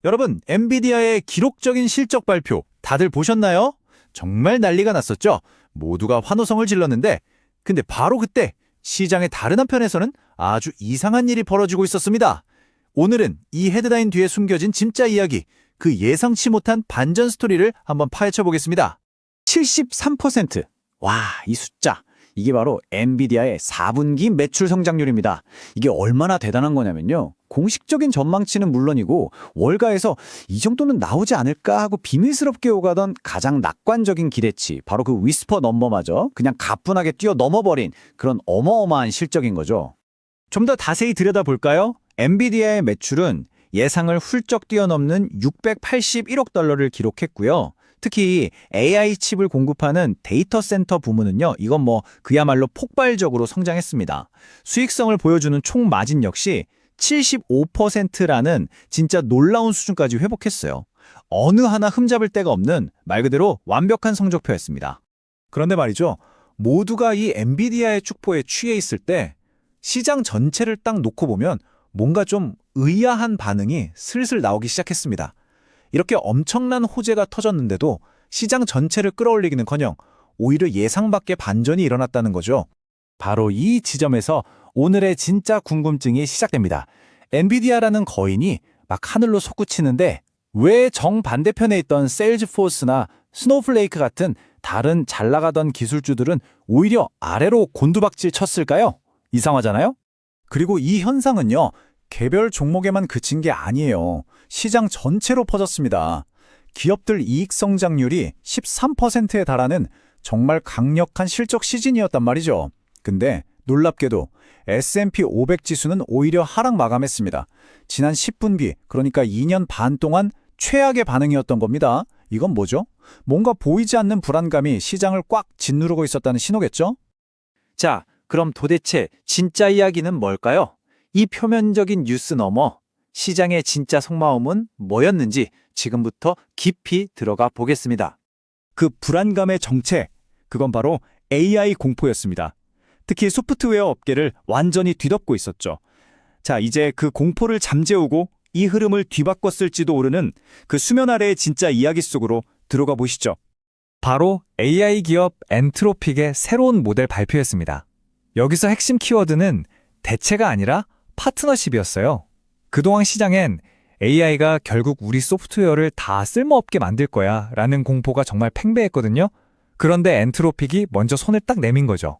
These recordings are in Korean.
여러분, 엔비디아의 기록적인 실적 발표 다들 보셨나요? 정말 난리가 났었죠? 모두가 환호성을 질렀는데, 근데 바로 그때 시장의 다른 한편에서는 아주 이상한 일이 벌어지고 있었습니다. 오늘은 이 헤드라인 뒤에 숨겨진 진짜 이야기, 그 예상치 못한 반전 스토리를 한번 파헤쳐 보겠습니다. 73%. 와, 이 숫자. 이게 바로 엔비디아의 4분기 매출 성장률입니다. 이게 얼마나 대단한 거냐면요. 공식적인 전망치는 물론이고 월가에서 이 정도는 나오지 않을까 하고 비밀스럽게 오가던 가장 낙관적인 기대치, 바로 그 위스퍼 넘버마저 그냥 가뿐하게 뛰어넘어버린 그런 어마어마한 실적인 거죠. 좀 더 자세히 들여다볼까요? 엔비디아의 매출은 예상을 훌쩍 뛰어넘는 681억 달러를 기록했고요. 특히 AI 칩을 공급하는 데이터 센터 부문은요, 이건 그야말로 폭발적으로 성장했습니다. 수익성을 보여주는 총 마진 역시 75%라는 진짜 놀라운 수준까지 회복했어요. 어느 하나 흠잡을 데가 없는 말 그대로 완벽한 성적표였습니다. 그런데 말이죠, 모두가 이 엔비디아의 축포에 취해 있을 때 시장 전체를 딱 놓고 보면 뭔가 좀 의아한 반응이 슬슬 나오기 시작했습니다. 이렇게 엄청난 호재가 터졌는데도 시장 전체를 끌어올리기는커녕 오히려 예상 밖의 반전이 일어났다는 거죠. 바로 이 지점에서 오늘의 진짜 궁금증이 시작됩니다. 엔비디아라는 거인이 막 하늘로 솟구치는데 왜 정반대편에 있던 세일즈포스나 스노우플레이크 같은 다른 잘 나가던 기술주들은 오히려 아래로 곤두박질 쳤을까요? 이상하잖아요? 그리고 이 현상은요, 개별 종목에만 그친 게 아니에요. 시장 전체로 퍼졌습니다. 기업들 이익 성장률이 13%에 달하는 정말 강력한 실적 시즌이었단 말이죠. 근데 놀랍게도 S&P 500 지수는 오히려 하락 마감했습니다. 지난 10분기, 그러니까 2년 반 동안 최악의 반응이었던 겁니다. 이건 뭐죠? 뭔가 보이지 않는 불안감이 시장을 꽉 짓누르고 있었다는 신호겠죠? 자, 그럼 도대체 진짜 이야기는 뭘까요? 이 표면적인 뉴스 너머 시장의 진짜 속마음은 뭐였는지 지금부터 깊이 들어가 보겠습니다. 그 불안감의 정체, 그건 바로 AI 공포였습니다. 특히 소프트웨어 업계를 완전히 뒤덮고 있었죠. 자, 이제 그 공포를 잠재우고 이 흐름을 뒤바꿨을지도 모르는 그 수면 아래의 진짜 이야기 속으로 들어가 보시죠. 바로 AI 기업 엔트로픽의 새로운 모델 발표였습니다. 여기서 핵심 키워드는 대체가 아니라 파트너십이었어요. 그동안 시장엔 AI가 결국 우리 소프트웨어를 다 쓸모없게 만들 거야 라는 공포가 정말 팽배했거든요. 그런데 엔트로픽이 먼저 손을 딱 내민 거죠.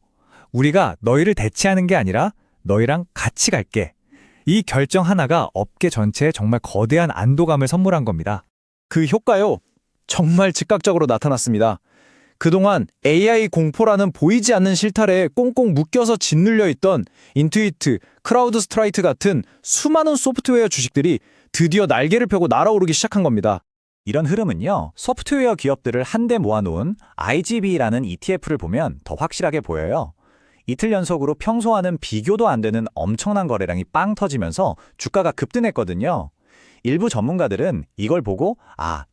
우리가 너희를 대체하는 게 아니라 너희랑 같이 갈게. 이 결정 하나가 업계 전체에 정말 거대한 안도감을 선물한 겁니다. 그 효과요, 정말 즉각적으로 나타났습니다. 그동안 AI 공포라는 보이지 않는 실타래에 꽁꽁 묶여서 짓눌려 있던 인투이트, 크라우드 스트라이트 같은 수많은 소프트웨어 주식들이 드디어 날개를 펴고 날아오르기 시작한 겁니다. 이런 흐름은요, 소프트웨어 기업들을 한데 모아놓은 IGB라는 ETF를 보면 더 확실하게 보여요. 이틀 연속으로 평소와는 비교도 안 되는 엄청난 거래량이 빵 터지면서 주가가 급등했거든요. 일부 전문가들은 이걸 보고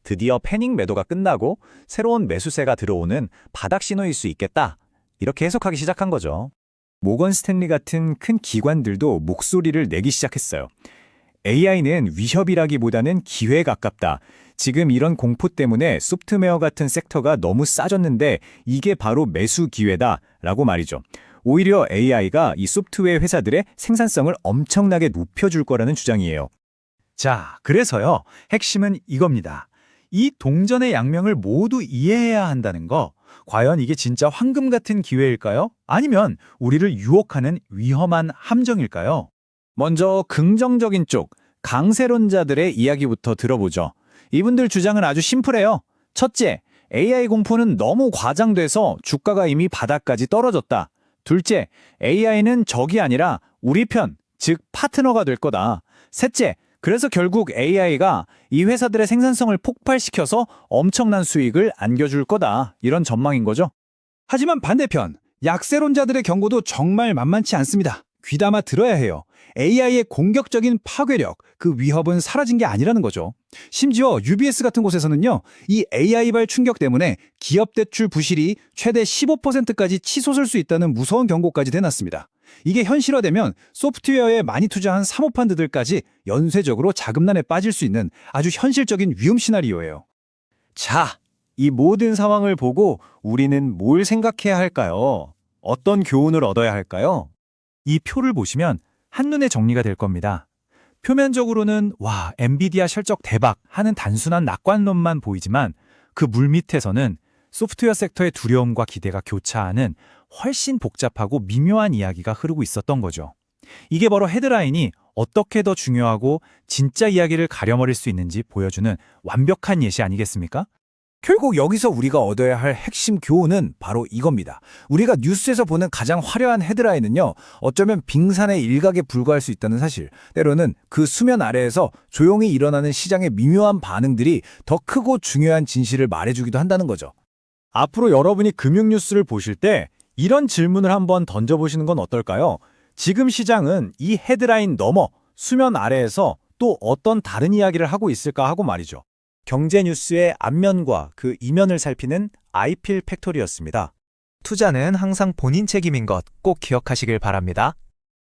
드디어 패닉 매도가 끝나고 새로운 매수세가 들어오는 바닥 신호일 수 있겠다, 이렇게 해석하기 시작한 거죠. 모건 스탠리 같은 큰 기관들도 목소리를 내기 시작했어요. AI는 위협이라기보다는 기회에 가깝다. 지금 이런 공포 때문에 소프트웨어 같은 섹터가 너무 싸졌는데 이게 바로 매수 기회다 라고 말이죠. 오히려 AI가 이 소프트웨어 회사들의 생산성을 엄청나게 높여줄 거라는 주장이에요. 자, 그래서요, 핵심은 이겁니다. 이 동전의 양면을 모두 이해해야 한다는 거. 과연 이게 진짜 황금 같은 기회일까요? 아니면 우리를 유혹하는 위험한 함정일까요? 먼저 긍정적인 쪽, 강세론자들의 이야기부터 들어보죠. 이분들 주장은 아주 심플해요. 첫째, AI 공포는 너무 과장돼서 주가가 이미 바닥까지 떨어졌다. 둘째, AI는 적이 아니라 우리 편, 즉 파트너가 될 거다. 셋째, 그래서 결국 AI가 이 회사들의 생산성을 폭발시켜서 엄청난 수익을 안겨줄 거다, 이런 전망인 거죠. 하지만 반대편, 약세론자들의 경고도 정말 만만치 않습니다. 귀담아 들어야 해요. AI의 공격적인 파괴력, 그 위협은 사라진 게 아니라는 거죠. 심지어 UBS 같은 곳에서는요, 이 AI발 충격 때문에 기업 대출 부실이 최대 15%까지 치솟을 수 있다는 무서운 경고까지 내놨습니다. 이게 현실화되면 소프트웨어에 많이 투자한 사모펀드들까지 연쇄적으로 자금난에 빠질 수 있는 아주 현실적인 위험 시나리오예요. 자, 이 모든 상황을 보고 우리는 뭘 생각해야 할까요? 어떤 교훈을 얻어야 할까요? 이 표를 보시면 한눈에 정리가 될 겁니다. 표면적으로는 와, 엔비디아 실적 대박 하는 단순한 낙관론만 보이지만 그 물밑에서는 소프트웨어 섹터의 두려움과 기대가 교차하는 훨씬 복잡하고 미묘한 이야기가 흐르고 있었던 거죠. 이게 바로 헤드라인이 어떻게 더 중요하고 진짜 이야기를 가려버릴 수 있는지 보여주는 완벽한 예시 아니겠습니까? 결국 여기서 우리가 얻어야 할 핵심 교훈은 바로 이겁니다. 우리가 뉴스에서 보는 가장 화려한 헤드라인은요, 어쩌면 빙산의 일각에 불과할 수 있다는 사실, 때로는 그 수면 아래에서 조용히 일어나는 시장의 미묘한 반응들이 더 크고 중요한 진실을 말해주기도 한다는 거죠. 앞으로 여러분이 금융 뉴스를 보실 때 이런 질문을 한번 던져보시는 건 어떨까요? 지금 시장은 이 헤드라인 너머 수면 아래에서 또 어떤 다른 이야기를 하고 있을까 하고 말이죠. 경제 뉴스의 앞면과 그 이면을 살피는 아이필 팩토리였습니다. 투자는 항상 본인 책임인 것 꼭 기억하시길 바랍니다.